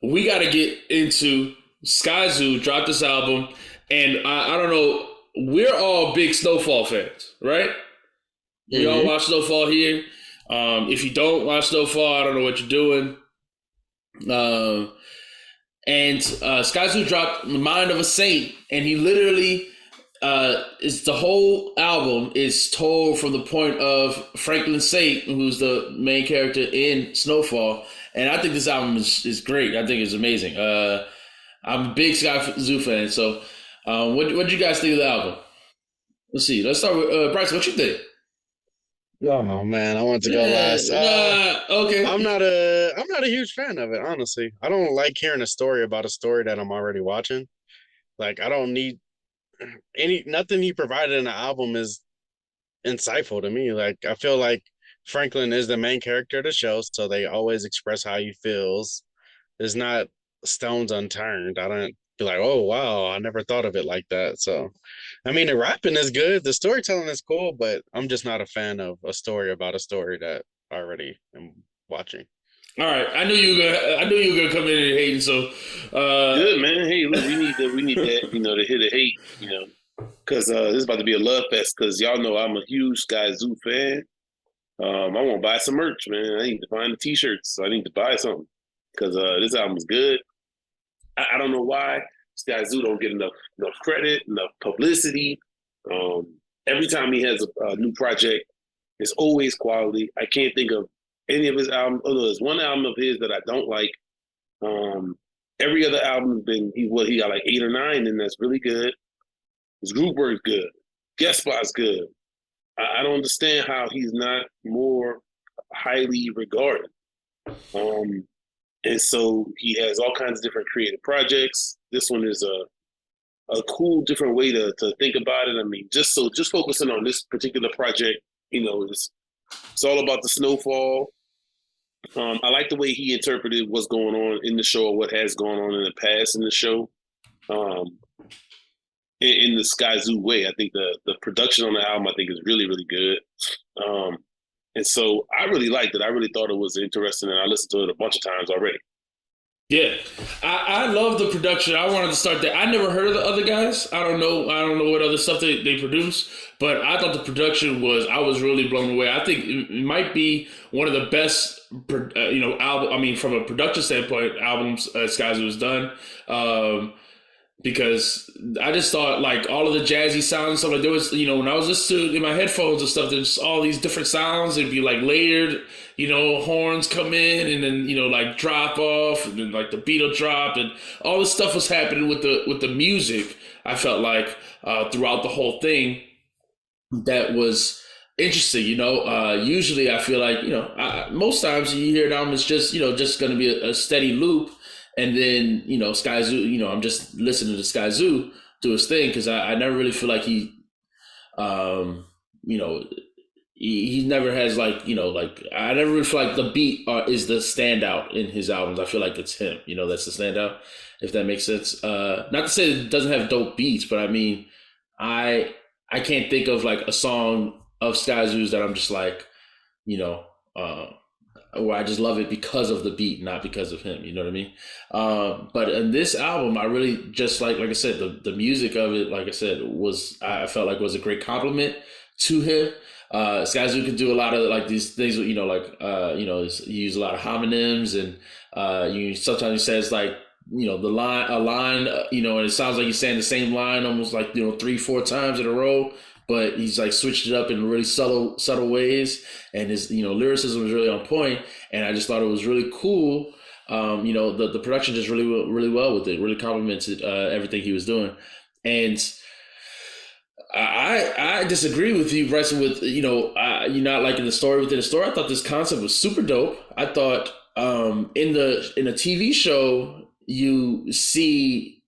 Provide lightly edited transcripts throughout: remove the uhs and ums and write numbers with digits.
we got to get into Skyzoo. Dropped this album, and I don't know. We're all big Snowfall fans, right? We all Hmm. watch Snowfall here. If you don't watch Snowfall, I don't know what you're doing. Um, and Skyzoo dropped "The Mind of a Saint," and he literally is the whole album is told from the point of Franklin Saint, who's the main character in Snowfall. And I think this album is great. I think it's amazing. I'm a big Skyzoo fan. So, what do you guys think of the album? Let's see. Let's start with Bryce. What you think? Oh man, I want to go Yeah, last. okay. I'm not a huge fan of it, honestly. I don't like hearing a story about a story that I'm already watching. Like I don't need any nothing he provided in the album is insightful to me. Like I feel like Franklin is the main character of the show, so they always express how he feels. There's not stones unturned. I don't be like, oh wow, I never thought of it like that. So I mean the rapping is good, the storytelling is cool, but I'm just not a fan of a story about a story that I already am watching. All right. I knew you were gonna. I knew you were gonna come in and hating. So, Good man. Hey, look, we need that, to hit a hate, because this is about to be a love fest. Because y'all know I'm a huge Sky Zoo fan. I want to buy some merch, man. I need to find the T-shirts. So I need to buy something because this album is good. I don't know why Sky Zoo don't get enough credit, enough publicity. Every time he has a new project, it's always quality. I can't think of any of his albums. Although there's one album of his that I don't like. Um, every other album has been he got like 8 or 9, and that's really good. His group work's good. Guest spot's good. I don't understand how he's not more highly regarded. And so he has all kinds of different creative projects. This one is a cool, different way to think about it. I mean, just focusing on this particular project, it's all about the snowfall. I like the way he interpreted what's going on in the show or what has gone on in the past in the show. Um, in the Skyzoo way, I think the production on the album I think is really really good. Um, and so I really liked it. I really thought it was interesting, and I listened to it a bunch of times already. yeah, I love the production. I wanted to start there. I never heard of the other guys. I don't know. I don't know what other stuff they produce, but I thought the production was. I was really blown away. I think it might be one of the best, album. I mean, from a production standpoint, albums Skyzoo has done. Because I just thought like all of the jazzy sounds and stuff like there was when I was listening to in my headphones and stuff there's all these different sounds. It'd be like layered, horns come in and then like drop off and then like the beat will drop and all this stuff was happening with the music. I felt like throughout the whole thing that was interesting. Usually I feel like most times you hear an album it's just going to be a steady loop, and then Skyzoo. I'm just listening to Skyzoo do his thing because I never really feel like um, you know, he never has like I never really feel like the beat is the standout in his albums. I feel like it's him. That's the standout. If that makes sense. Not to say it doesn't have dope beats, but I mean, I can't think of like a song of Skyzoo's that I'm just like, you know, uh, where I just love it because of the beat, not because of him. You know what I mean? But in this album, I really just like I said, the music of it, like I said, was I felt like was a great compliment to him. Skyzoo could do a lot of like these things, he used a lot of homonyms and you sometimes he says like the line a line and it sounds like he's saying the same line almost like 3-4 times in a row, but he's like switched it up in really subtle ways, and his lyricism was really on point, and I just thought it was really cool. The production just really well with it, really complimented everything he was doing, and I disagree with you, Bryson. With you not liking the story within the story. I thought this concept was super dope. I thought in a TV show you see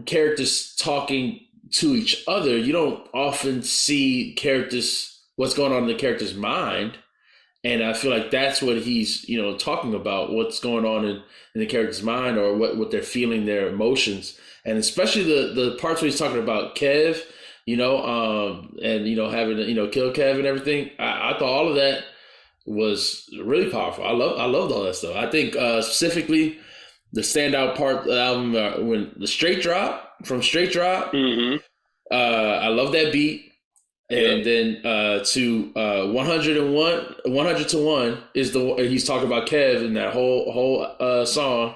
characters talking to each other. You don't often see characters what's going on in the character's mind, and I feel like that's what he's talking about. What's going on in the character's mind, or what they're feeling, their emotions, and especially the parts where he's talking about Kev and having to kill Kev and everything. I thought all of that was really powerful. I loved all that stuff. I think specifically the standout part of the album when the straight drop from straight drop. Mm-hmm. I love that beat. Yep. And then to 100 to 1 is the he's talking about Kev in that whole song.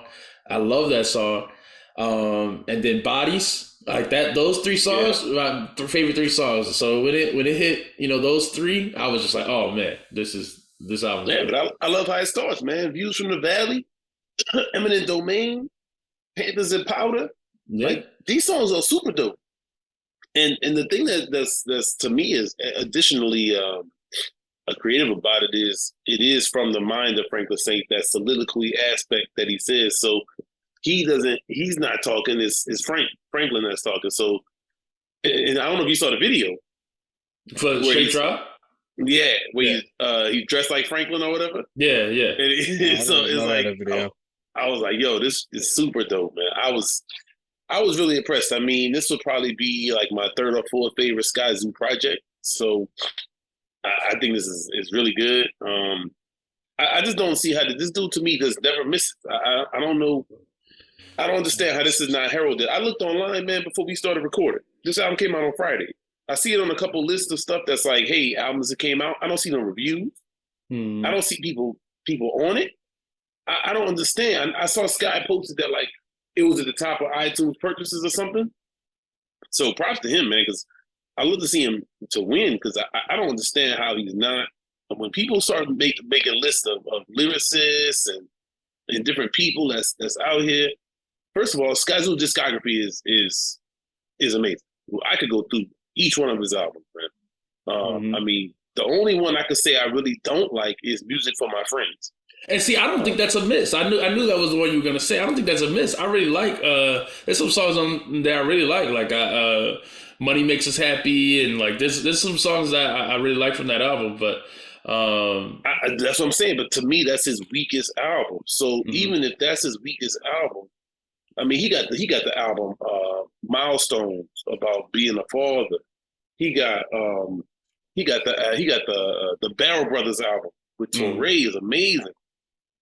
I love that song. And then Bodies, like that, those three songs, my favorite three songs. So when it hit, those three, I was just like, oh man, this album. Yeah, but I love how it starts, man. Views from the Valley, Eminent Domain, Panthers and Powder. Yeah. Like these songs are super dope. And the thing that's to me is additionally a creative about it is from the mind of Franklin Saint, that soliloquy aspect that he says. So he's not talking, it's Franklin that's talking. So, and I don't know if you saw the video For the straight drop? Yeah, where he dressed like Franklin or whatever. Yeah. So it's like video. I was like, yo, this is super dope, man. I was really impressed. I mean, this would probably be like my third or fourth favorite Skyzoo project. So I think this is really good. I just don't see how this dude to me just never misses. I don't know. I don't understand how this is not heralded. I looked online, man, before we started recording. This album came out on Friday. I see it on a couple lists of stuff that's like, hey, albums that came out. I don't see no reviews. I don't see people on it. I don't understand. I saw Sky posted that like it was at the top of iTunes purchases or something. So props to him, man, because I love to see him to win, because I don't understand how he's not. When people start making lists of lyricists and different people that's out here, first of all, Skyzoo discography is amazing. I could go through each one of his albums, man. I mean, the only one I could say I really don't like is Music for My Friends. And see, I don't think that's a miss. I knew that was the one you were gonna say. I don't think that's a miss. I really like. There's some songs on that I really like "Money Makes Us Happy," and like there's some songs that I really like from that album. But that's what I'm saying. But to me, that's his weakest album. So even if that's his weakest album, I mean, he got the album Milestones, about being a father. He got the Barrel Brothers album with Torre is amazing.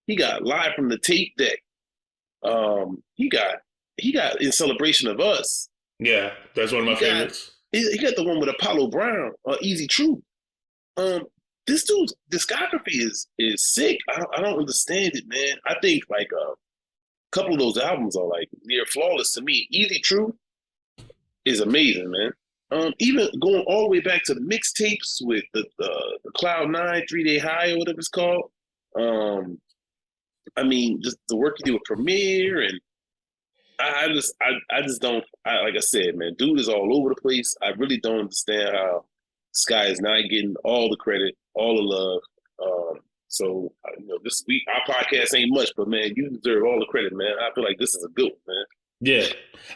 He got Live from the Tape Deck. He got In Celebration of Us. Yeah, that's one of my favorites. He got the one with Apollo Brown, Easy Truth. This dude's discography is sick. I don't understand it, man. I think like a couple of those albums are like near flawless to me. Easy Truth is amazing, man. Even going all the way back to the mixtapes with the Cloud 9, 3 Day High, or whatever it's called. I mean, just the work he did with Premiere, and I just don't. Like I said, man, dude is all over the place. I really don't understand how Sky is not getting all the credit, all the love. So this week our podcast ain't much, but man, you deserve all the credit, man. I feel like this is a good one, man. Yeah,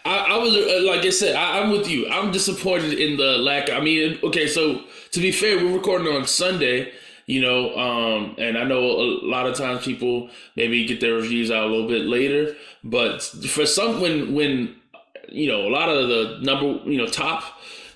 I was like I said, I'm with you. I'm disappointed in the lack. I mean, okay, so to be fair, we're recording on Sunday, and I know a lot of times people maybe get their reviews out a little bit later, but for some, when a lot of the number, top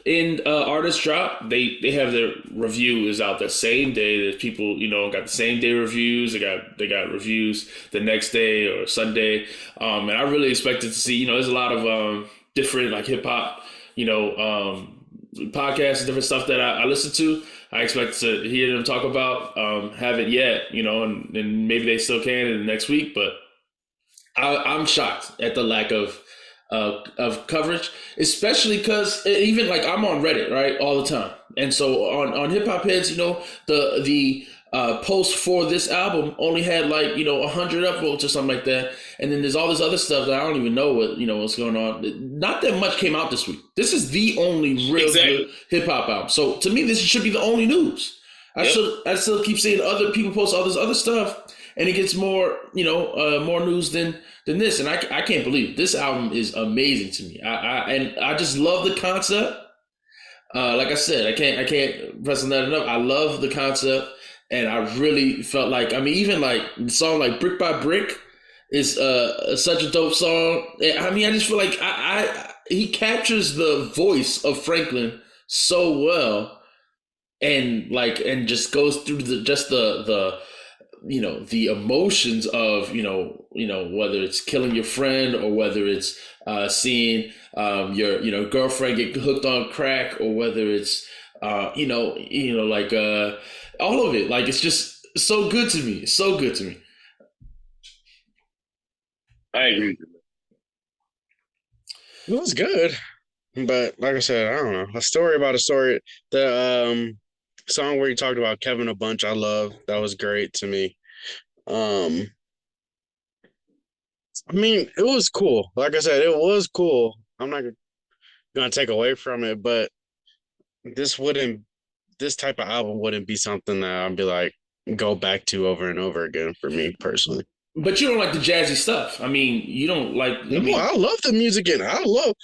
end artists drop, they have their review is out the same day. There's people, got the same day reviews. They got reviews the next day or Sunday. And I really expected to see, there's a lot of different like hip hop, podcasts and different stuff that I listen to. I expect to hear them talk about, haven't yet, and maybe they still can in the next week, but I'm shocked at the lack of coverage, especially because even like I'm on Reddit, right, all the time. And so on Hip Hop Heads, the post for this album only had like, 100 upvotes or something like that. And then there's all this other stuff that I don't even know what's going on. Not that much came out this week. This is the only real good hip hop album. So to me, this should be the only news. I still keep seeing other people post all this other stuff, and it gets more, more news than this. And I can't believe it. This album is amazing to me. I just love the concept. Like I said, I can't press on that enough. I love the concept, and I really felt like, I mean, even like the song like Brick by Brick is such a dope song. I mean, I just feel like he captures the voice of Franklin so well, and just goes through the the emotions of whether it's killing your friend or whether it's seeing your girlfriend get hooked on crack, or whether it's like all of it. Like, it's just so good to me. It's so good to me. I agree with you. It was good, but like I said, I don't know. A story about a story. The song where you talked about Kevin a bunch, I love. That was great to me. Um, I mean, it was cool. Like I said, it was cool. I'm not gonna take away from it, but this wouldn't, this type of album wouldn't be something that I'd be like go back to over and over again for me personally. But you don't like the jazzy stuff. I mean, you don't like. No, I love the music in it. I love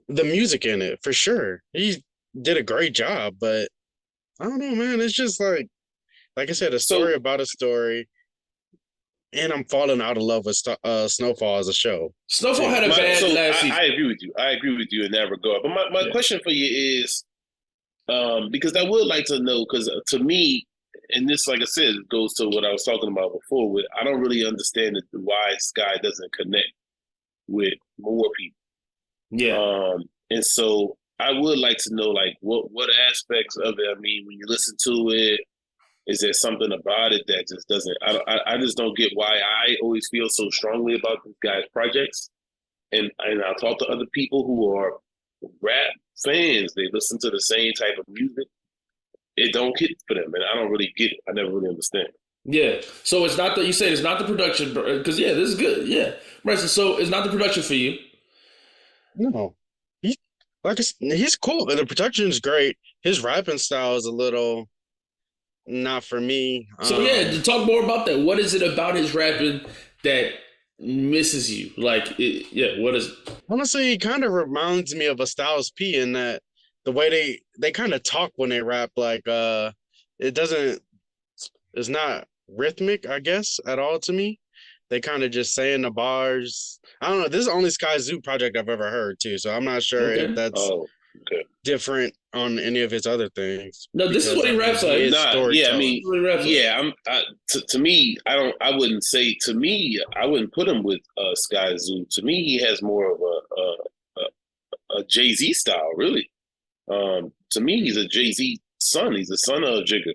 the music in it for sure. He did a great job, but I don't know, man. It's just like I said, a story about a story, and I'm falling out of love with Snowfall as a show. Snowfall had a bad last season. I agree with you. I agree with you in that regard. But my question for you is, because I would like to know, because to me, and this, like I said, goes to what I was talking about before. With I don't really understand why Sky doesn't connect with more people. Yeah. And so I would like to know, like, what aspects of it. I mean, when you listen to it, is there something about it that just doesn't? I just don't get why I always feel so strongly about these guys' projects. And I talk to other people who are rap fans. They listen to the same type of music. It don't hit for them, and I don't really get it. I never really understand. Yeah. So it's not that you said it's not the production, because this is good. Yeah. Right. So it's not the production for you. No, he's cool. The production is great. His rapping style is a little not for me. So to talk more about that. What is it about his rapping that misses you? Like, what is it? Honestly, it kind of reminds me of a Styles P in that the way they kind of talk when they rap, like it's not rhythmic, I guess, at all to me. They kind of just saying the bars. I don't know. This is the only Skyzoo project I've ever heard too, so I'm not sure if that's different on any of his other things. No, this is what he raps like. I mean, to me, I wouldn't say. To me, I wouldn't put him with Skyzoo. To me, he has more of a Jay-Z style, really. To me, he's a Jay-Z son. He's the son of Jigga.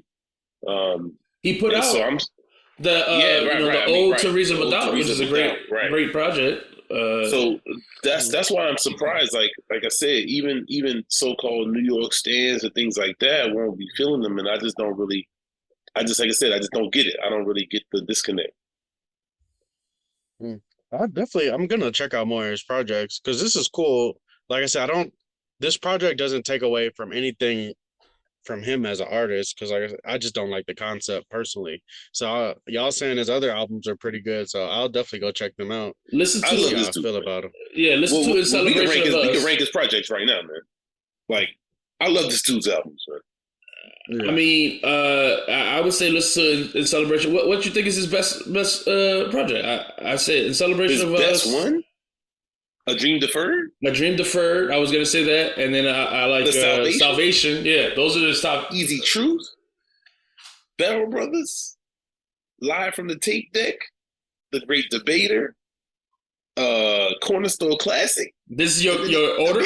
He put out the old Teresa Madonna, which is a great project. So that's why I'm surprised. Like I said, even so-called New York stands and things like that won't be feeling them, and I just don't really. Like I said, I just don't get it. I don't really get the disconnect. I'm gonna check out more of his projects because this is cool. Like I said, this project doesn't take away from anything from him as an artist, because I just don't like the concept personally. So y'all saying his other albums are pretty good, so I'll definitely go check them out. Listen to how I feel about him. Yeah, listen to his celebration. We can rank his projects right now, man. Like, I love this dude's albums, man. Yeah. I mean, I would say listen to In Celebration. What you think is his best project? I said In Celebration of Us. Best one? A Dream Deferred? A Dream Deferred. I was going to say that. And then I like Salvation. Yeah, those are the top. Easy Truth. Barrel Brothers. Live from the Tape Deck. The Great Debater. Corner Store Classic. This is your order?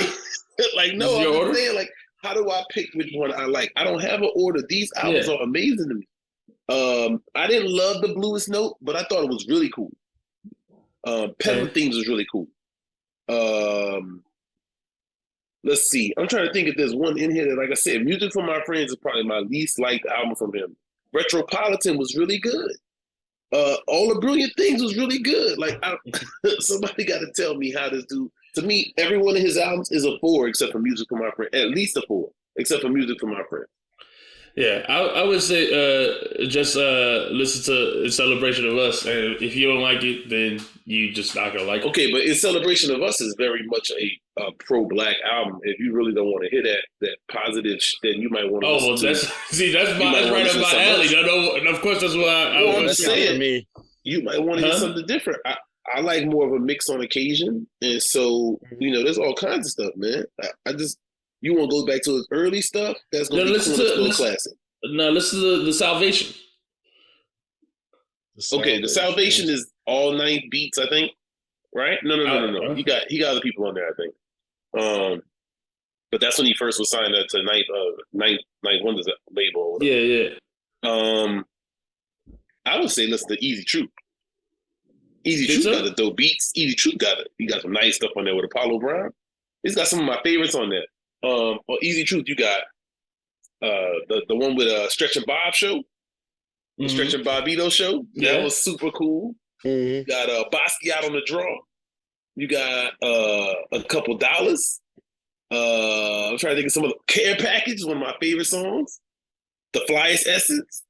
Like, no, I'm just saying, like, how do I pick which one I like? I don't have an order. These albums are amazing to me. I didn't love The Bluest Note, but I thought it was really cool. Pedal Themes was really cool. Let's see. I'm trying to think if there's one in here that, like I said, Music for My Friends is probably my least liked album from him. Retropolitan was really good. All the Brilliant Things was really good. Like, somebody got to tell me how this dude. To me, every one of his albums is a 4 except for Music for My Friends. At least a 4 except for Music for My Friends. Yeah, I would say just listen to In Celebration of Us, and if you don't like it, then you just not gonna like it. Okay, but In Celebration of Us is very much a pro-black album. If you really don't want to hear that positive, then you might want to. That's right up my alley. No, and of course that's why I was saying. You might want to hear something different. I like more of a mix on occasion, and so there's all kinds of stuff, man. I just. You want to go back to his early stuff? That's going to be classic. No, listen to the Salvation. Okay, the Salvation is all 9 beats, I think. Right? No. He got other people on there, I think. But that's when he first was signed to Ninth Wonders label. Or whatever. Yeah. I would say listen to Easy Truth. Easy Truth got the dope beats. Easy Truth got it. He got some nice stuff on there with Apollo Brown. He's got some of my favorites on there. On Easy Truth, you got the one with Stretch and Bob show, the Stretch and Bobito show. That was super cool. You got Basquiat on the draw. You got a couple dollars. I'm trying to think of some of the Care Package, one of my favorite songs. The Flyest Essence.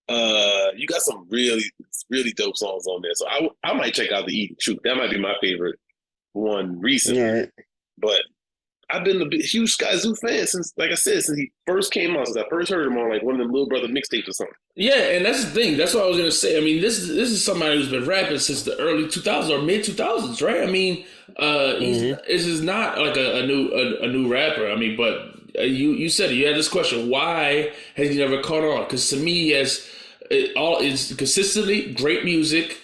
You got some really, really dope songs on there. So I might check out the Easy Truth. That might be my favorite one recently. Right. But I've been a huge Skyzoo fan since, like I said, since he first came out, since I first heard him on like one of them Little Brother mixtapes or something. Yeah, and that's the thing. That's what I was gonna say. I mean, this is somebody who's been rapping since the early 2000s or mid 2000s, right? I mean, this is not like a new rapper. I mean, but you said it. You had this question: why has he never caught on? Because to me, he has it's consistently great music.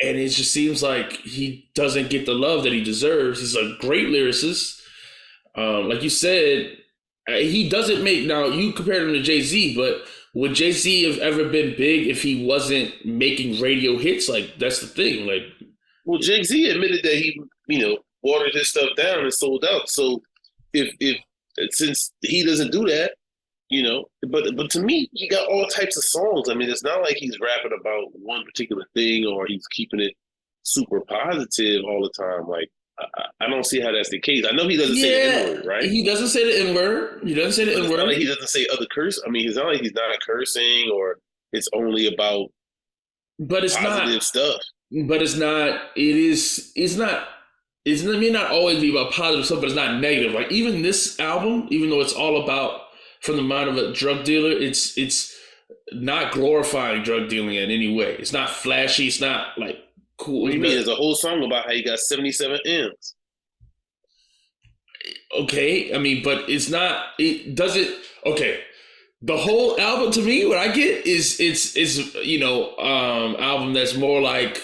And it just seems like he doesn't get the love that he deserves. He's a great lyricist. Like you said, he doesn't make... Now, you compared him to Jay-Z, but would Jay-Z have ever been big if he wasn't making radio hits? Like, that's the thing. Like, well, Jay-Z admitted that he, watered his stuff down and sold out. So since he doesn't do that, but to me, he got all types of songs. I mean, it's not like he's rapping about one particular thing or he's keeping it super positive all the time. Like, I don't see how that's the case. I know he doesn't say the N-word, right? He doesn't say the N-word. He doesn't say the N-word. Like he doesn't say other curse. I mean, it's not like he's not cursing or it's only about positive stuff. But it's not. It may not always be about positive stuff, but it's not negative. Like, even this album, even though it's all about from the mind of a drug dealer, it's not glorifying drug dealing in any way. It's not flashy. It's not like cool. What do you mean? There's a whole song about how you got 77 M's. Okay, I mean, but it's not. It doesn't. Okay, the whole album to me, what I get is album that's more like,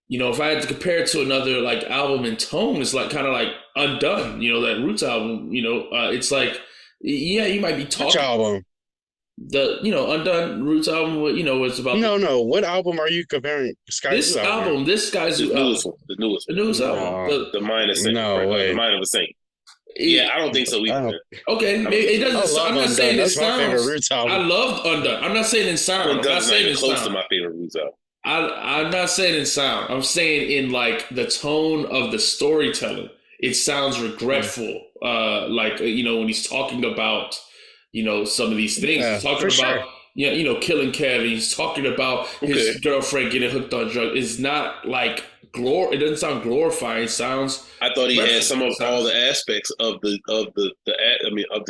if I had to compare it to another like album in tone, it's like kind of like Undone. That Roots album. It's like. Yeah, you might be talking. Which album? The Undone Roots album. It's about. No. What album are you comparing? This album. This Skyzoo album. The newest album. The Mind of Saint. No way. The Mind of a Saint. Yeah, I don't think so either. Okay, it doesn't. I'm not saying it sounds. My favorite Roots album. I loved Undone. I'm not saying in sound. I'm not saying in close sound. to my favorite Roots album. I'm not saying in sound. I'm saying in like the tone of the storytelling. It sounds regretful. When he's talking about, some of these things. He's talking about, killing Kevin. He's talking about his girlfriend getting hooked on drugs. It's not like it doesn't sound glorifying. It sounds. I thought he had some of all the aspects of the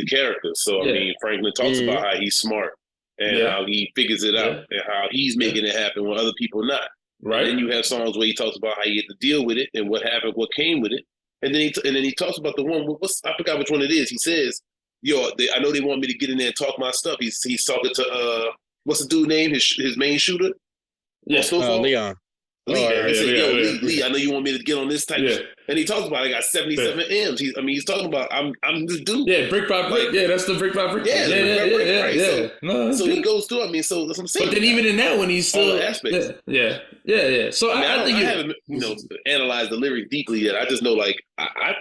character. So I mean, Franklin talks about how he's smart and how he figures it out and how he's making it happen when other people not. Right. And then you have songs where he talks about how you get to deal with it and what happened, what came with it. And then he talks about the one. I forgot which one it is. He says, I know they want me to get in there and talk my stuff." He's talking to what's the dude name? His main shooter. Leon. Lee. He said, Lee, I know you want me to get on this type of shit. And he talks about I got 77 M's. He's talking about I'm this dude. Yeah, brick by brick. Yeah, that's the brick by brick. Yeah. So he goes through. I mean, so that's what I'm saying. But then even in that one, he's still all the aspects. Yeah. So I think I haven't analyzed the lyrics deeply yet. I just know like I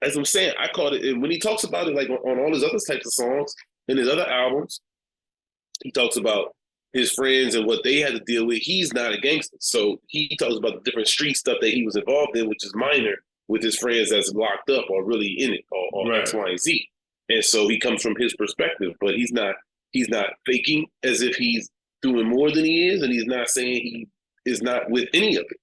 as I'm saying, I caught it. And when he talks about it like on all his other types of songs and his other albums, he talks about his friends and what they had to deal with. He's not a gangster. So he talks about the different street stuff that he was involved in, which is minor, with his friends that's locked up or really in it or X, Y, and Z. And so he comes from his perspective, but he's not faking as if he's doing more than he is, and he's not saying he is not with any of it.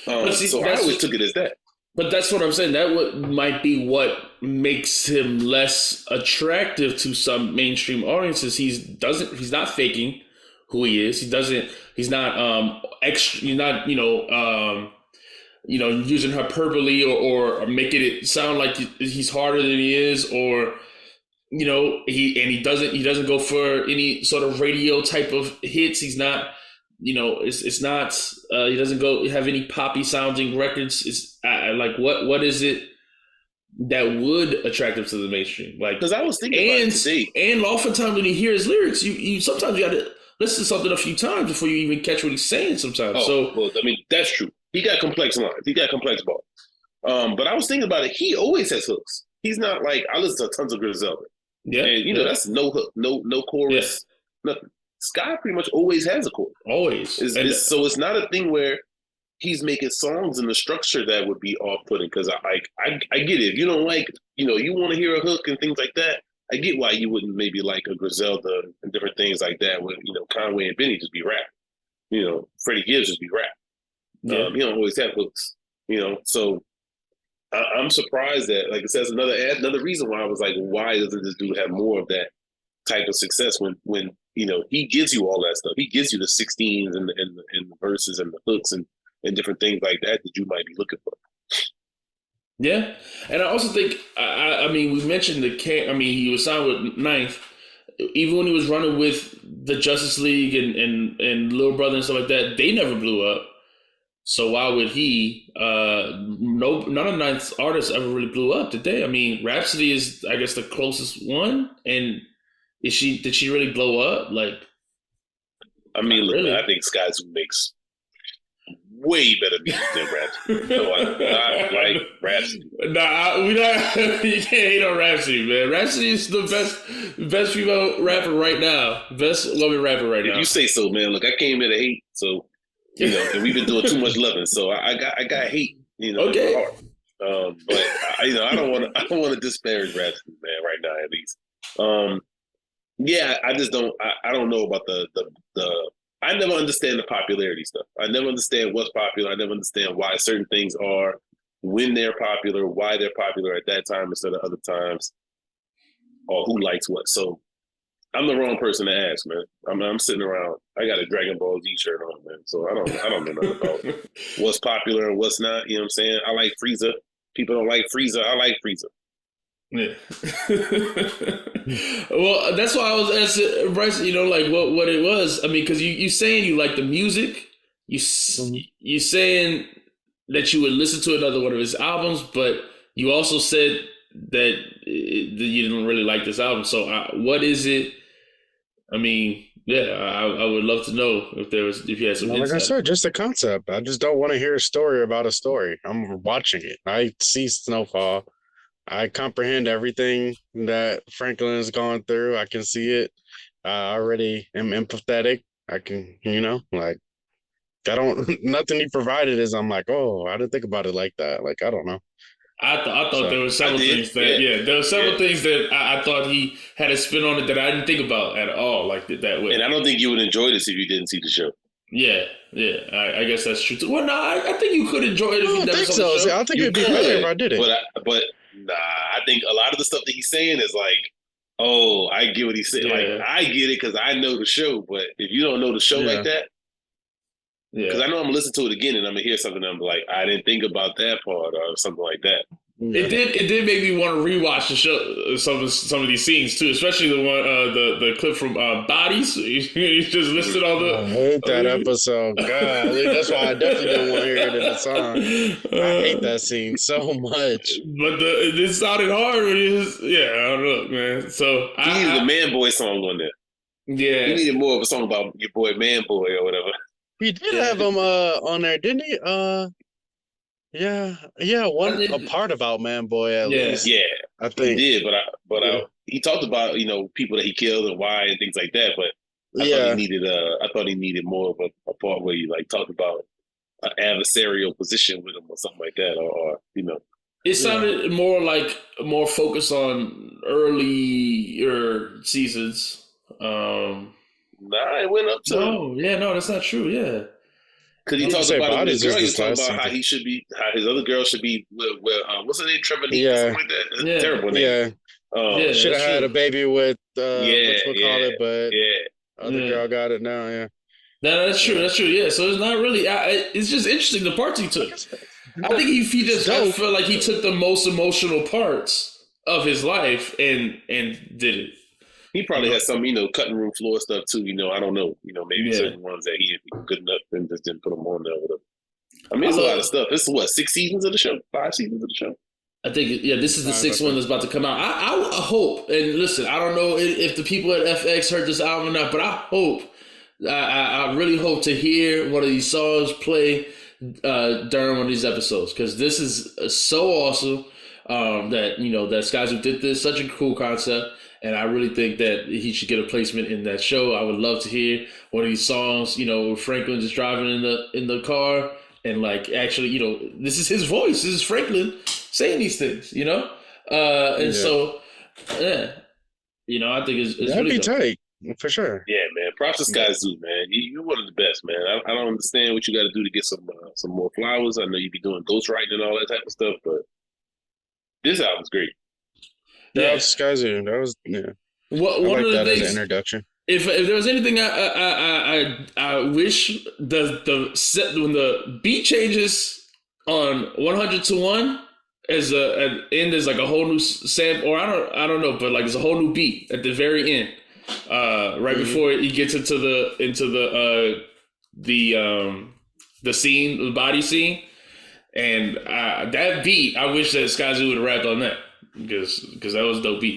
So I always took it as that. But that's what I'm saying. That might be what makes him less attractive to some mainstream audiences. He's not faking who he is. He's not using hyperbole or making it sound like he's harder than he is, or you know, he doesn't go for any sort of radio type of hits. He's not, you know, it's not he doesn't go have any poppy sounding records. It's like what is it that would attract him to the mainstream? Like, Because I was thinking about it today. And oftentimes when you hear his lyrics, you sometimes you got to listen to something a few times before you even catch what he's saying. Sometimes, Well, I mean, that's true. He got complex lines. He got complex bars. But I was thinking about it. He always has hooks. He's not like I listen to tons of Griselda. yeah, And you know, that's no hook, no chorus, nothing. Sky pretty much always has a chorus. always. So it's not a thing where he's making songs in the structure that would be off putting. Because I get it. If you don't like, you know, you want to hear a hook and things like that. I get why you wouldn't maybe like a Griselda and different things like that. When you know Conway and Benny just be rap. You know, Freddie Gibbs just be rap. He don't always have hooks. You know, so I'm surprised that, like I said, another reason why I was like, why doesn't this dude have more of that type of success when you know he gives you all that stuff. He gives you the 16s and the verses and the hooks and different things like that you might be looking for. Yeah, and I also think I mean we mentioned I mean he was signed with Ninth, even when he was running with the Justice League and Lil Brother and stuff like that, they never blew up. So why would he? None of Ninth's artists ever really blew up, did they? I mean, Rhapsody is, I guess, the closest one. And did she really blow up? Like, I mean, look, really. I think Skyzoo makes way better music than Rhapsody. So I like Rhapsody. Nah, you can't hate on Rhapsody, man. Rhapsody is the best female rapper right now. Best woman rapper right now. If you say so, man. Look, I came here to hate, so. You know, and we've been doing too much loving, so I got hate, you know, okay. in my heart. But you know, I don't want to disparage Rhapsody, man, right now at least. Yeah, I just don't. I don't know about the. I never understand the popularity stuff. I never understand what's popular. I never understand why certain things are, when they're popular, why they're popular at that time instead of other times, or who likes what. So. I'm the wrong person to ask, man. I'm sitting around. I got a Dragon Ball Z shirt on, man. So I don't know nothing about what's popular and what's not. You know what I'm saying? I like Frieza. People don't like Frieza. I like Frieza. Yeah. Well, that's why I was asking Bryce. You know, like what it was. I mean, because you saying you like the music. You saying that you would listen to another one of his albums, but you also said that you didn't really like this album. So what is it? I mean, yeah, I would love to know if you had some. Like I said, just a concept. I just don't want to hear a story about a story. I'm watching it. I see Snowfall. I comprehend everything that Franklin has gone through. I can see it. I already am empathetic. I can, you know, like I don't. Nothing he provided is. I'm like, oh, I didn't think about it like that. Like I don't know. I thought there were several things that there were several things that I thought he had a spin on it that I didn't think about at all, like that way. And I don't think you would enjoy this if you didn't see the show. Yeah, I guess that's true too. Well, no, I think you could enjoy it if you never saw the show. I think it'd be better if I did it. But nah, I think a lot of the stuff that he's saying is like, oh, I get what he's saying. Yeah. Like I get it because I know the show, but if you don't know the show like that. Because I know I'm gonna listen to it again and I'm gonna hear something and I'm like, I didn't think about that part or something like that. Yeah. It did make me want to rewatch the show, some of these scenes too, especially the one the clip from Bodies. You just listed all the. I hate that episode. God, that's why I definitely don't want to hear it in the song. I hate that scene so much. But it sounded hard when it was, I don't know, man. So he needed a Man Boy song on there. Yeah, he needed more of a song about your boy Man Boy or whatever. He did have him on there, didn't he? A part about Man Boy at least. Yeah, I think he did, but he talked about people that he killed and why and things like that. But I thought he needed more of a part where he like talked about an adversarial position with him or something like that, or. It sounded more focused on earlier seasons. Nah, it went up to. No, that's not true. Yeah, because he talked about it with his girl. He talked about how he should be, how his other girl should be. What's her name? Trevor Lee, or something like that. That's a terrible name. Should have had a baby with but other girl got it now. Yeah, that's true. That's true. Yeah, so it's not really. It's just interesting the parts he took. I think he just I felt like he took the most emotional parts of his life and did it. He probably has some, cutting room floor stuff too. I don't know. Maybe Yeah. certain ones that he didn't think were good enough and just didn't put them on there. Or whatever. I mean, it's I a love- lot of stuff. It's what, 6 seasons of the show? 5 seasons of the show? I think, yeah, this is the 6th one that's about to come out. I hope, and listen, I don't know if the people at FX heard this album or not, but I hope, I really hope to hear one of these songs play during one of these episodes, because this is so awesome that, that Skyzoo did this, such a cool concept, and I really think that he should get a placement in that show. I would love to hear one of these songs, Franklin just driving in the car, and like actually, this is his voice. This is Franklin saying these things, so yeah, I think it's That'd really be dope. tight for sure. Yeah, man. Props to Skyzoo, man. You're one of the best, man. I don't understand what you got to do to get some more flowers. I know you be doing ghostwriting and all that type of stuff, but this album's great. Yeah, Skyzoo. That was I One like of the that as things, an introduction. if there was anything I wish the set when the beat changes on 100 to 1 as at end is like a whole new sample, or I don't know, but like it's a whole new beat at the very end, right before he gets into the scene, the body scene, and that beat, I wish that Skyzoo would have rapped on that, because that was a dope beat.